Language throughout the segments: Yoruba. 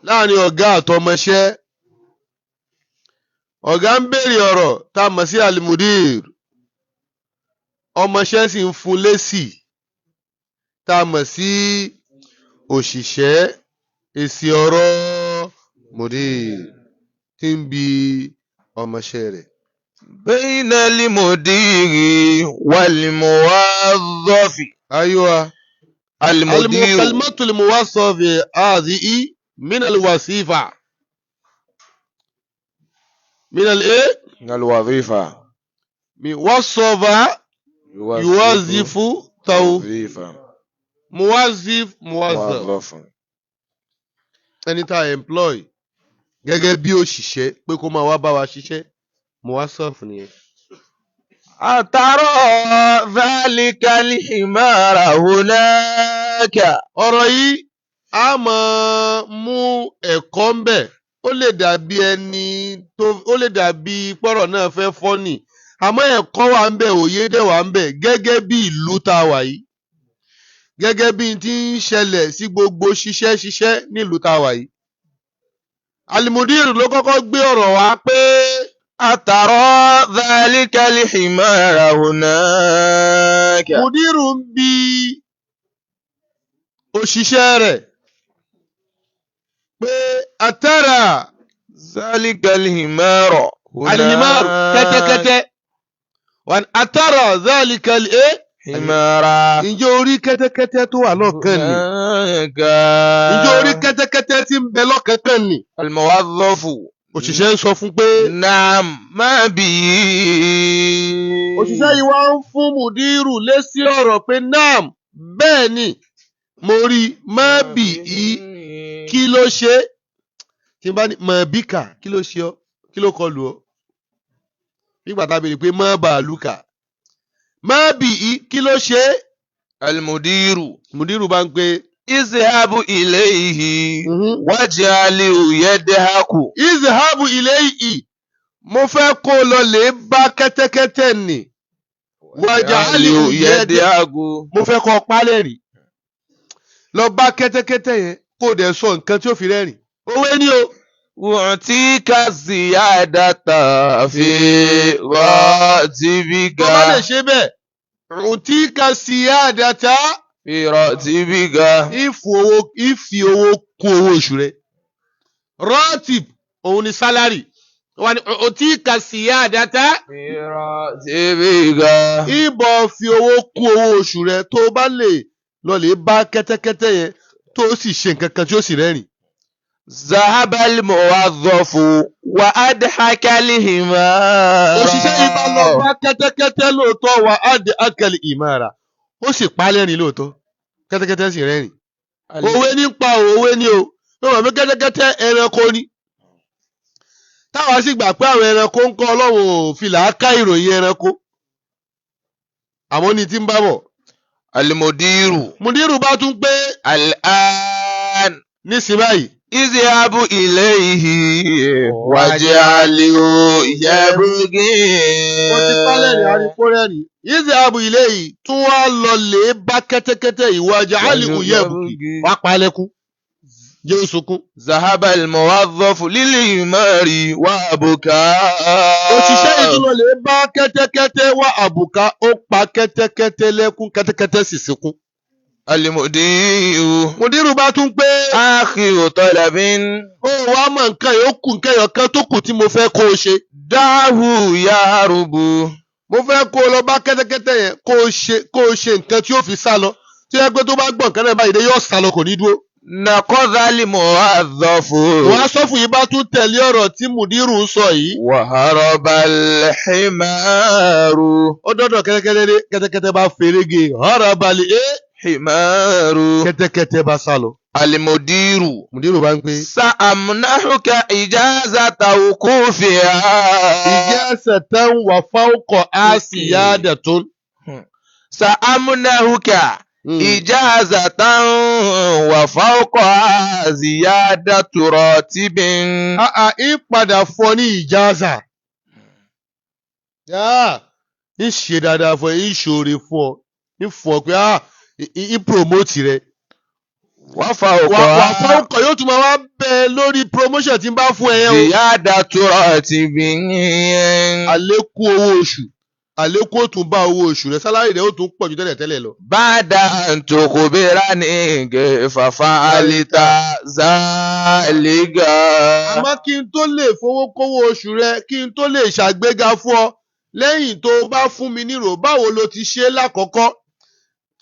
láàrin ọ̀gá àtọmọṣẹ́. Ọ̀gá ń béèrè ọ̀rọ̀ tá a mọ̀ sí alimudir, ọmọṣẹ́ sì ń fún lésì tá a mọ̀ sí òṣìṣẹ́. Èsì ọ̀rọ̀ mudir tí ń bi ọmọṣẹ́ rẹ̀. Bayna al-mudiri wal-muwadhdhafi. Aywa. Al-mudiru. Kalimatu al-muwassafi hadhihi min al-wasifa. من الايه؟ الوظيفة. وصف يوظف توظيفا. موظف. ẹni tá a employ gẹ́gẹ́ bí òṣìṣẹ́ pé kó máa wá bá wa ṣiṣẹ́, muwassaf nìyẹn. أترى ذلك الحمار هناك. ọ̀rọ̀ yìí a máa mú ẹ̀kọ́ ń bẹ̀. Ó lè dàbí pọ́rọ̀ náà fẹ́ fọ́nì, àmọ́ ẹ̀kọ́ wà ń bẹ̀, òye dẹ̀ wà ń bẹ̀, gẹ́gẹ́ bí ìlú tá a wà yìí, gẹ́gẹ́ bí ti ń ṣẹlẹ̀ sí gbogbo ṣiṣẹ́ nílùú tá a wà yìí. Alimudir ló kọ́kọ́ gbé ọ̀rọ̀ wá pé أترى ذلك الحمار هناك. Mudiru ń bi òṣìṣẹ́ rẹ̀ pé atara ذلك الحمار هناك. الحمار kẹ́tẹ́kẹ́tẹ́. Atara ذلك حمار. ǹjẹ́ o rí kẹ́tẹ́kẹ́tẹ́ tó wà lọ́kàn ni? ǹjẹ́ o rí kẹ́tẹ́kẹ́tẹ́ tí ń bẹ lọ́kàn ni? الموظف. Òṣìṣẹ́ ń sọ fún pé نعم ما به. òṣìṣẹ́ yìí wá ń fún Mudiru lésì ọ̀rọ̀ pé naam, bẹ́ẹ̀ ni mo rí má bì í, kí ló ṣe é? Tí n bá ní mọ̀ bíkà, kí ló ṣe ọ́? Kí ló kọlù ọ́? Nígbà tá a béèrè pé má bàálùkà, má bì í, kí ló ṣe é? المدير. Mudiru bá ń pé اذهب إليه واجعله يضحك. izhabu ilayhi, mo fẹ́ kó lọ lè bá kẹ́tẹ́kẹ́tẹ́ nì. Waj'alhu يضحك. mo fẹ́ kó pa lẹ́rìn. Lọ bá kẹ́tẹ́kẹ́tẹ́ yẹn kó dẹ̀ sọ nǹkan tí ó fi rẹ́rìn. Òwe ni o. أعطيك الزيادة في راتبك. Tó bá lè ṣe bẹ́ẹ̀, utika siyadata, في راتبك. ìfi owó kún owó oṣù rẹ̀. Ratib òun ni sálárì. Wọ́n ní utika siyadata, في راتبك. ìbọ̀ fi owó kún owó oṣù rẹ̀ tó bá lè lọ lè bá kẹ́tẹ́kẹ́tẹ́ yẹn tó sì ṣe nǹkan kan tí ó sì rẹ́rìn. ذهب الموظف وأضحك الحمار. Òṣìṣẹ́ yìí bá lọ bá kẹ́tẹ́kẹ́tẹ́ lóòótọ́ wà á di akẹ́lì ìmára. Ó sì pa lẹ́rìn lóòótọ́. Kẹ́tẹ́kẹ́tẹ́ sì rẹ́rìn. Òwe ní pa òwe ní o. Ó mọ̀ pé kẹ́tẹ́kẹ́tẹ́ ẹranko ni. Táwa sì gbà pé àwọn ẹranko ń kọ́ Ọlọ́run ò fi làákà ìròyìn ẹranko. Àmọ́ ní tí ń bá bọ̀. المدير. Mudiru bá tún pé الآن nísìnyí báyìí. اذهب إليه واجعله يبكي. Wọ́n ti pálẹ̀ ní àríkó rẹ́rìn. Izhabu ilayhi tún wá lọ lè bá kẹ́tẹ́kẹ́tẹ́ ìwájà alihu yabki. Wá pa lẹ́kún. Jẹ́ ó sunkún. ذهب الموظف للحمار وأبكى. Òṣìṣẹ́ yìí tún lọ lè bá kẹ́tẹ́kẹ́tẹ́ wá àbùká. Ó pa kẹ́tẹ́kẹ́tẹ́ lẹ́kún, kẹ́tẹ́kẹ́tẹ́ sì sunkún. المدير. Mudiru bá tún pé آخر طلب. ó wá mọ̀ nǹkan yòókù, nǹkan ẹyọ̀kan tó kù tí mo fẹ́ kó o ṣe. دعه يهرب. Mo fẹ́ kó o lọ bá kẹ́tẹ́kẹ́tẹ́ yẹn kó o ṣe nǹkan tí ó fi sá lọ. Tí ẹ pé tó bá gbọ̀n kan náà báyìí dé yóò sá lọ, kò ní dúró. نقض الموظف. Wọ́n á sọ́fù yìí bá tún tẹ̀lé ọ̀rọ̀ tí Mudiru ń sọ yìí. وهرب الحمار. Ó dọ́dọ̀ kẹ́tẹ́kẹ́tẹ́ bá ferege harabali حمار. kẹ́tẹ́kẹ́tẹ́ bá sá lọ. المدير. Mudiru bá ń pè سأمنحك إجازة وقوفها. ijazatan wa fawqa asiyadatun. سأمنحك إجازة وفوقها زيادة راتب. Ìpadà fún ọ ní ìjáza. Ń ṣe dáadáa fún ẹ, ń ṣoore fún ọ, ń fún ọ pé ń promote rẹ. wà wà fawqa fọ́ọ̀kọ̀ yóò tún máa wá bẹ lórí promotion tí ń bá fún ẹ yẹn o. ziyadatu ratibin. àlékún owó oṣù àlékún ó tún bá owó oṣù rẹ sálárì rẹ ó tún pọ̀ ju tẹ́lẹ̀ tẹ́lẹ̀ lọ. Ba'da an tukhbirani kayfa fa'alta zalika. àmọ́ kí n tó lè fowó kówó oṣù rẹ kí n tó lè ṣàgbéga fún ọ lẹ́yìn tó bá fún mi nírò báwo lo ti ṣe lákọ̀ọ́kọ́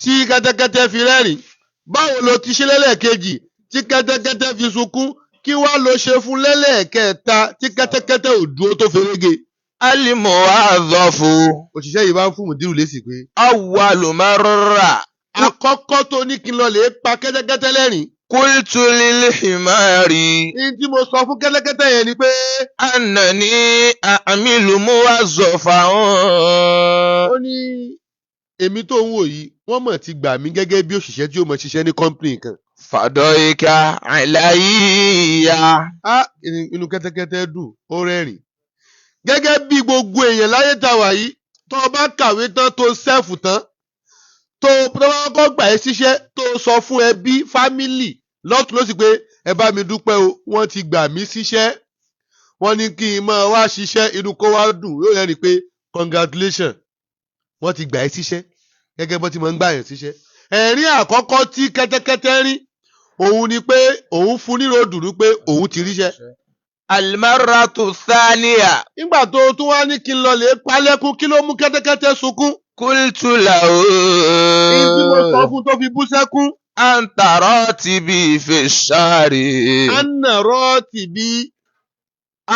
tí kẹ́tẹ́kẹ́tẹ́ fi rẹ́rìn báwo lo ti ṣe lẹ́lẹ́kejì tí kẹ́tẹ́kẹ́tẹ́ fi sunkún kí wá lo ṣe fún lẹ́lẹ́kẹta tí kẹ́tẹ́kẹ́tẹ́ ò dúró tó ferege. Al-muwadhafu òṣìṣẹ́ yìí bá ń fún mùdírù lésì pé awwalu marra àkọ́kọ́ tó ní kí n lọ lè pa kẹ́tẹ́kẹ́tẹ́ lẹ́rìn. qultu lil himari ní tí mo sọ fún kẹ́tẹ́kẹ́tẹ́ yẹn ni pé annani a'milu muwazzafan. ó ní èmi tó ń wò yìí wọ́n mọ̀ ti gbà mí gẹ́gẹ́ bí òṣìṣẹ́ tí ó mọ̀ ṣiṣẹ́ ní kọ́ńpìnì kan. Fadayka alayya. Inú kẹ́tẹ́kẹ́tẹ́ dùn ó rẹ́rìn. gẹ́gẹ́ bí gbogbo èèyàn láyé tá a wà yìí tó o bá kàwé tán tó sẹ́ẹ̀fù tán tó bá kọ́ gbà ẹ́ síṣẹ́ tó sọ fún ẹbí fámìlì lọ́tún lọ́sì pé ẹ bá mi dúpẹ́ o wọ́n ti gbà mí síṣẹ́ wọ́n ní kí n máa wá ṣiṣẹ́ inú kó wá dùn yóò rẹ́rìn pé congratulations wọ́n ti gbà ẹ́ síṣẹ́ gẹ́gẹ́ bó ti máa ń gbà yẹn síṣẹ́. ẹ̀rín àkọ́kọ́ tí kẹ́tẹ́kẹ́tẹ́ rí òun ni pé òun fún nírò dùnú pé òun ti ríṣẹ́. Al-marratu thaniya nígbà tó tún wá ní kí n lọ lè palẹ́kún kí ló mú kẹ́tẹ́kẹ́tẹ́ sunkún. qultu lahu èyí tí mo sọ fún tó fi bú sẹ́kún. anta ratibi fi shari. anna ratibi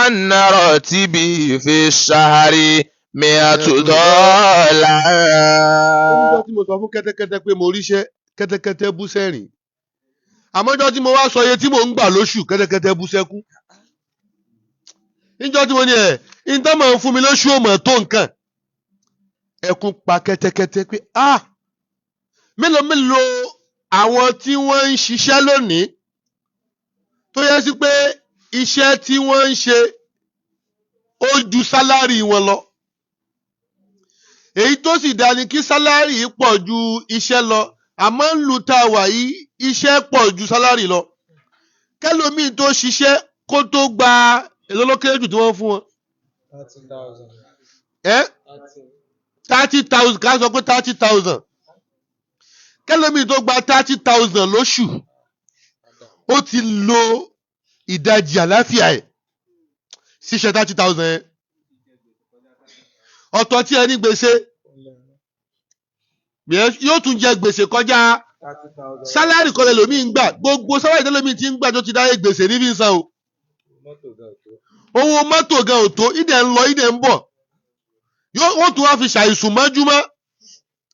Anna ratibi fi shari mi'atu dollar. níjọ́ tí mo sọ fún kẹ́tẹ́kẹ́tẹ́ pé mo ríṣẹ́ kẹ́tẹ́kẹ́tẹ́ bú sẹ́rìn àmọ́jọ́ tí mo wá sọ iye tí mò ń gbà lóṣù kẹ́tẹ́kẹ́tẹ́ bú sẹ́kún. níjọ́ tí mo ní ìtàn máa ń fún mi lóṣù ò mọ̀ tó nǹkan ẹkún pa kẹ́tẹ́kẹ́tẹ́ pé mélòó mélòó àwọn tí wọ́n ń ṣiṣẹ́ lónìí tó yẹ sí pé iṣẹ́ tí wọ́n ń ṣe ó ju sálárì wọn lọ. èyí tó sì dá ni kí sálárì pọ̀ ju iṣẹ́ lọ àmọ́ ń lu tá a wà yìí iṣẹ́ pọ̀ ju sálárì lọ. kẹ́lòmíì tó ṣiṣẹ́ kó tó gba èlò ló kéré jù tí wọ́n fún wọn. 30,000 ká sọ pé 30,000 kẹ́lòmíì tó gba 30,000 lóṣù ó ti lo ìdajì àláfíà ẹ̀ ṣíṣe 30,000 yẹn. ọ̀tọ̀ tí ẹni gbèsè yóò tún jẹ gbèsè kọjá sálárì kan lẹ́lòmíì ń gbà gbogbo sálárì tẹ́lòmíì ti ń gbà tó ti dáyé gbèsè níbí ń san o. owó mọ́tò gan ò tó ìdẹ̀ ń lọ ìdẹ̀ ń bọ̀ wọ́n tún wá fi ṣàìsùn mọ́júmọ́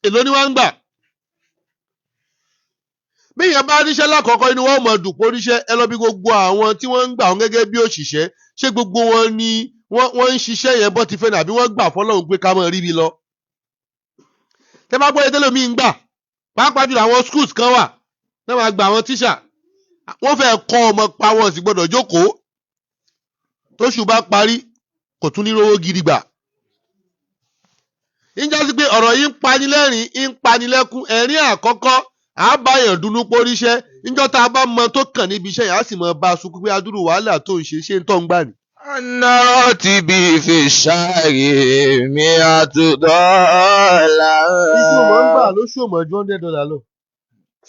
èló ni wọ́n ń gbà. bí èèyàn bá ríṣẹ́ lákọ̀ọ́kọ́ inú wọn mọ̀ dùn pé oríṣẹ́ ẹ lọ bí gbogbo àwọn tí wọ́n ń gbà wọn gẹ́gẹ́ bí òṣìṣẹ́ ṣé gbogbo wọn ni wọ́n ń ṣiṣẹ́ yẹn bọ́ ti fẹ́ nàbí wọ́n gbà fọlọ́run pé ká mọ̀ rí mi lọ. tẹ́ bá gbọ́dọ̀ tẹ́lẹ̀ mi ń gbà pàápàá jùlọ àwọn schools kan wà náà máa gba àwọn tíṣà wọ́n fẹ́ kọ́ ọmọ pa wọn sì gbọ́dọ̀ jókòó tóṣù bá parí kò tún ní rówó gidi gbà. níjà sí pé ọ̀rọ̀ yìí ń pani lẹ́rìn ń pani lẹ́kún ẹ̀rín àkọ́kọ́ àbáyàn dunu póríṣẹ́ níjọ́ tá a bá mọ tó kàn níbi iṣẹ́ yẹn á sì mọ bá a sunkún pé adúrú wàhálà tó ń ṣe ń tọ́ ń gbà ní. Anna ratibi fi shari mi'atu dollar. Iṣu mọ̀ ń gbà lóṣù mọ̀ ju $100 lọ.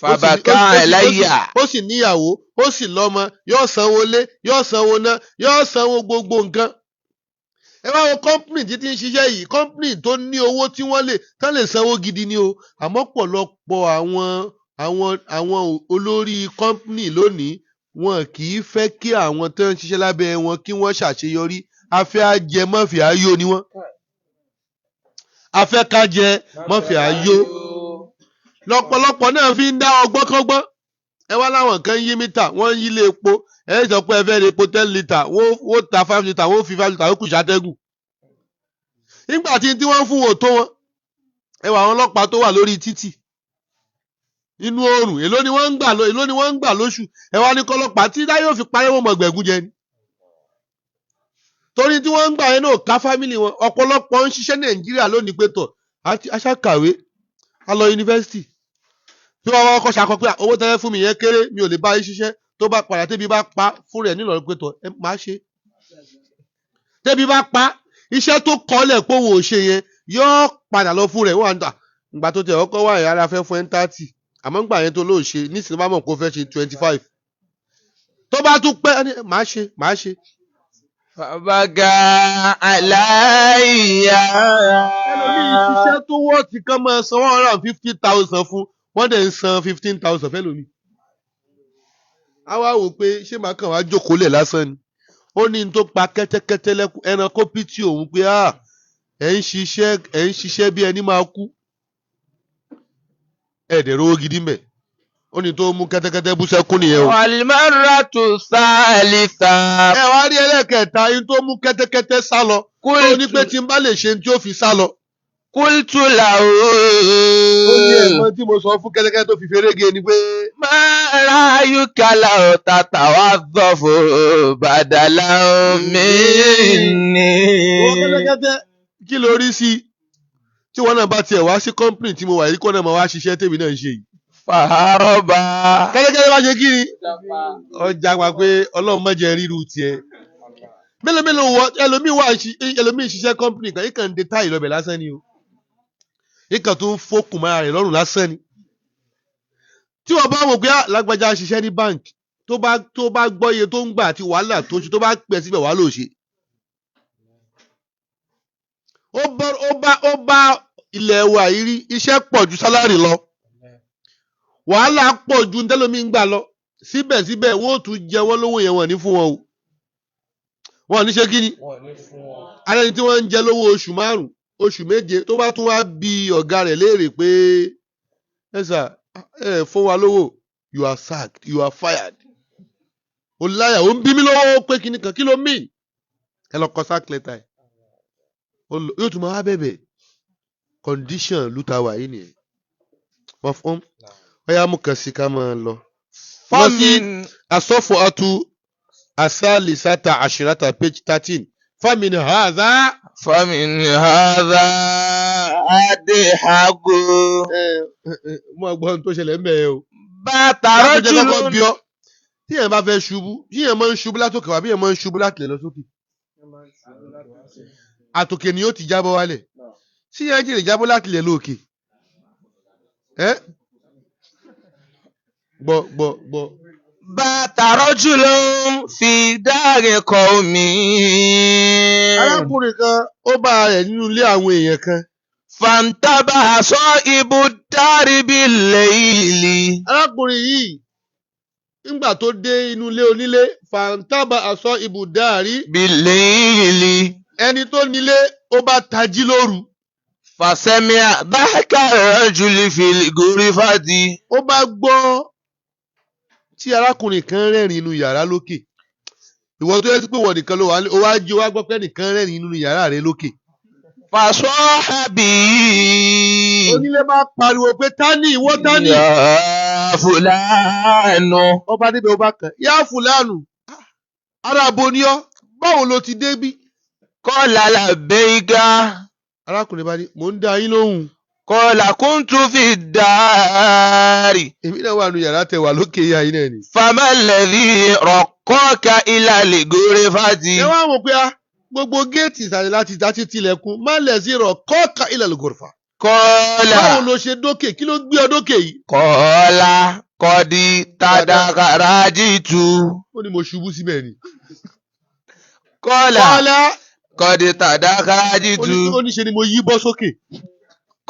Fabaka alayya. Ó sì níyàwó, ó sì lọ́mọ, yóò sanwó lé, yóò sanwó ná, yóò sanwó gbogbo nǹkan. Ẹ wá wo kọ́mpìnì títí ń ṣiṣẹ́ yìí, kọ́mpìnì tó ní owó tí wọ́n lè tán lè sanwó gidi ni o. Àmọ́ pọ̀lọpọ̀ àwọn olórí kọ́mpìnì lónìí wọn kì í fẹ́ kí àwọn tó ń ṣiṣẹ́ lábẹ́ wọn kí wọ́n ṣàṣeyọrí. Afẹ́ ajẹ mọ́fì ayọ̀ ni wọ́n. Afẹ́ kájẹ mọ́fì ayọ̀. Lọ́pọ̀lọpọ̀ náà fi ń dá ọgbọ́n kọ́gbọ́n. Ẹ wá láwọn kan yí mítà, wọ́n ń yí ilé epo. Ẹ sọ pé ẹ fẹ́ ra epo 10 litre, wọ́n ta 5 litre, wọ́n fi 5 litre, ó kù ṣàtẹ́gùn. Nígbà tí wọ́n fún wọn tó wọn, ẹ wà àwọn ọlọ́pàá tó wà lórí títì. Inú oòrùn, èló ni wọ́n ń gbà lóṣù. Ẹ wá ní kọ́lọ́pàá tí dá yóò fi parí wọn mọ̀ gbẹ̀gún jẹ ni. Torí tí wọ́n ń gbà yẹn náà ká fámìlì wọn. Ọ̀pọ̀lọpọ̀ ń ṣiṣẹ́ Nàìjíríà lónìí pé tọ̀ aṣákàwé a lọ yunifásitì tí wọ́n kọ́ ṣakọ pé owó tẹ́lẹ̀ fún mi yẹn kéré mi ò lè bá yín ṣiṣẹ́ tó bá padà tébi bá pa fún rẹ̀ nílò pé tọ̀ ẹ máa ṣe tébi bá pa iṣẹ́ tó kọ́lẹ̀ pé òun ò ṣe yẹn yóò padà lọ fún rẹ̀ wọ́n à ń tà ìgbà tó tẹ̀ ọkọ̀ wà yẹn ara fẹ́ fún ẹ̀ ń 30 àmọ́ ńgbà yẹn tó lóò ṣe nísìnyí bá mọ̀ kó fẹ́ ṣe 25 tó bá tún pẹ́ máa ṣe. Fàbàgà àláìyá. ẹlòmíì ṣiṣẹ́ tó wọ́ọ̀tì kan máa san 150,000 fún wọ́n dẹ̀ ń san 15,000 fẹ́lòmíì. a wá wò pé ṣé màá kàn wá jókòó lẹ̀ lásán ni ó ní n tó pa kẹ́tẹ́kẹ́tẹ́ lẹ́kùn ẹranko pìtì òun pé ẹ̀ ń ṣiṣẹ́ bí ẹni máa kú ẹ̀ẹ́dẹ̀ rówó gidi mẹ́ ó ní tó mú kẹ́tẹ́kẹ́tẹ́ bú sẹ́kún nìyẹn o. Wal-marratu thalitha. ẹ wá rí ẹlẹ́kẹ̀ẹ́ta yín tó mú kẹ́tẹ́kẹ́tẹ́ sá lọ tó ní pé tí n bá lè ṣe tí ó fi sá lọ. Qultu lahu. ó ní ẹ̀gbọ́n tí mo sọ fún kẹ́tẹ́kẹ́tẹ́ tó fi ferege ni pé. Ma ra'yuka law tatawaddafu badalan minni. owó kẹ́tẹ́kẹ́tẹ́ kí ló rí sí tí wọ́n náà bá tiẹ̀ wá sí kọ́ńpìnì tí mo wà yìí kó náà máa wá ṣiṣẹ́ tèmi náà ń ṣe yìí. Faharaba. kẹ́tẹ́kẹ́tẹ́ bá ṣe kí ni ọjà pa pé ọlọ́run má jẹ́ ríru tiẹ̀. mélòó wọ ẹlòmíì ṣiṣẹ́ kọ́ńpìnì kan ìkàn ń de táì lọ́bẹ̀ lásán ni o ìkàn tó ń fókùn mára rẹ̀ lọ́rùn lásán ni. tí wọ́n bá wò pé lágbájá ṣiṣẹ́ ní báǹkì tó bá gbọ́ iye tó ń gbà àti wàhálà tó ṣe tó bá pẹ́ síbẹ̀ wàhálà ò ṣe. ó bá ilẹ̀ wa yìí rí iṣẹ́ pọ̀ ju sálárì lọ wàhálà pọ̀ ju ntẹ́lómi ń gbà lọ síbẹ̀síbẹ̀ wọ́n ò tún jẹ wọ́n lówó yẹn wọ́n ní fún wọn o wọ́n ní ṣe kí ni alẹ́ ni tí wọ́n ń jẹ lówó oṣù 5 oṣù 7 tó bá tún wá bi ọ̀gá rẹ̀ léèrè pé ẹ sà ẹ fún wa lówó you are sacked you are fired o láyà ó ń bí mi lọ́wọ́ pé kíní kan kí ló mean ẹ lọ kọ sack letter ẹ yóò tún máa wá bẹ̀bẹ̀ condition lùtà wà yìí nìyẹn wọ́n fún ọyá mú kàn sí ká máa lọ. wọ́n sí asọ́fọ̀ ọtú asálìsátà àṣírátà page 13 fámìnì hàdá. Famin hadha adhaku. mo gbọ́ ohun tó ṣẹlẹ̀ ń bẹ̀ ẹ́ o. Bàtà rajulun. tí yẹn bá fẹ́ ṣubú tí yẹn máa ń ṣubú látòkè wá bí yẹn máa ń ṣubú láti lè lọ sókè. àtòkè ni yóò ti jábọ́ wálẹ̀ tí yẹn jìnnà jábọ́ láti lè lókè. gbọ́. Bàtà rajulun fi dari qawmi. arákùnrin kan ó bá rẹ̀ nínú ilé àwọn èèyàn kan. Fantabaha sahibu dari bil-layli. arákùnrin yìí nígbà tó dé inú ilé onílé fantabaha sahibu dari bil-layli. ẹni tó nílé ó bá tají lóru. Fasami'a dhahka rajuli fil ghurfati. ó bá gbọ́ tí arákùnrin kan rẹ́rìn inú yàrá lókè ìwọ tó yẹ pé wọ́n nìkan ló wà ó wá jí ó wá gbọ́ pé nìkan rẹ́rìn inú yàrá rẹ lókè. Fasahabi. onílé bá pariwo pé tani ìwọ tani. Ya fulanu. ọba níbẹ̀ ó bá kàn yá fúlànù ara abo ni ọ́ báwo ló ti débí. Qala labbayka. arákùnrin bá ní mò ń dá yín lóhùn. Qala kuntu fi dari. èmi náà wà nù yàrá tẹ wà lókè yá yín náà ni. Fama alladhi raqqaka ila al-ghurfati. ẹ wá mọ̀ pé gbogbo géètì ìsàlẹ̀ láti tilẹ̀kùn má lẹ̀ sí rọ̀ kọ́ọ̀ka ila al-ghurfa. Qala. báwo ló ṣe dókè kí ló gbé ọ dókè yìí. Qala qad tadakharajitu. ó ní mo ṣubú síbẹ̀ ni. Qala kọ́lá qad tadakharajitu. ó ní ṣe ni mo yí bọ́ sókè.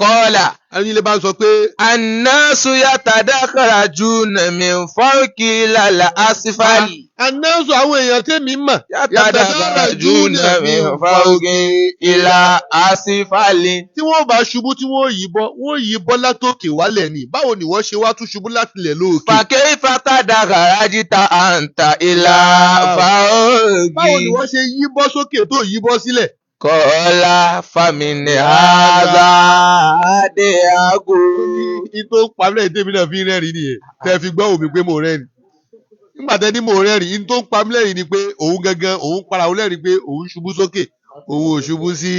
Qala ẹni ilé bá ń sọ pé. annasu yatadakharajuna min fawqi lal asfali. ànáṣọ àwọn èèyàn tèmi mọ̀. Yatadakharajuna min fawqi ila asfali. tí wọ́n bá ṣubú tí wọ́n yí bọ́ látòkè wálẹ̀ ni báwo ni wọ́n ṣe wá tún ṣubú láti lẹ̀ lóòkè. Fa kayfa tadakharajta anta ila fawqi. báwo ni wọ́n ṣe yí bọ́ sókè tó yí bọ́ sílẹ̀. Qala famin hadha adhaku. ní tó pamílẹ̀ tèmi náà fi rẹ́rìn nìyẹn tẹ́ fi gbọ́ òmí pé mo rẹ́rìn. nígbà tẹ́ ní mo rẹ́rìn ní tó pamílẹ̀ ni pé òun gangan òun para òun lẹ́rìn pé òun ṣubú sókè owó ṣubú sí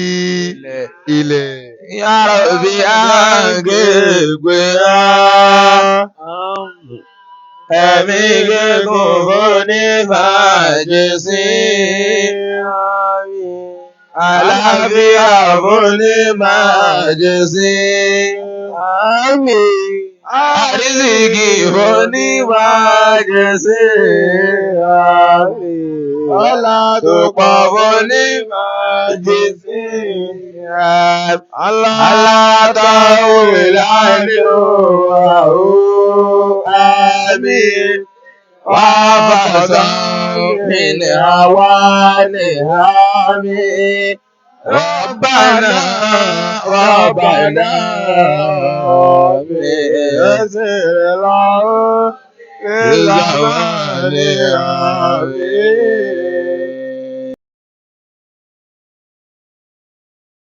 ilẹ̀. Ya Rabbi àgbègbè ẹ̀mí gígùn fún ní májèsí. Àlàáfíà fún ní májèsí. Àrísìkí fún ní májèsí. Ọlá tó pọ̀ fún ní májèsí. Allah ta'ala amin wa fasam min awani amin Rabbana yazir lahu zamani amin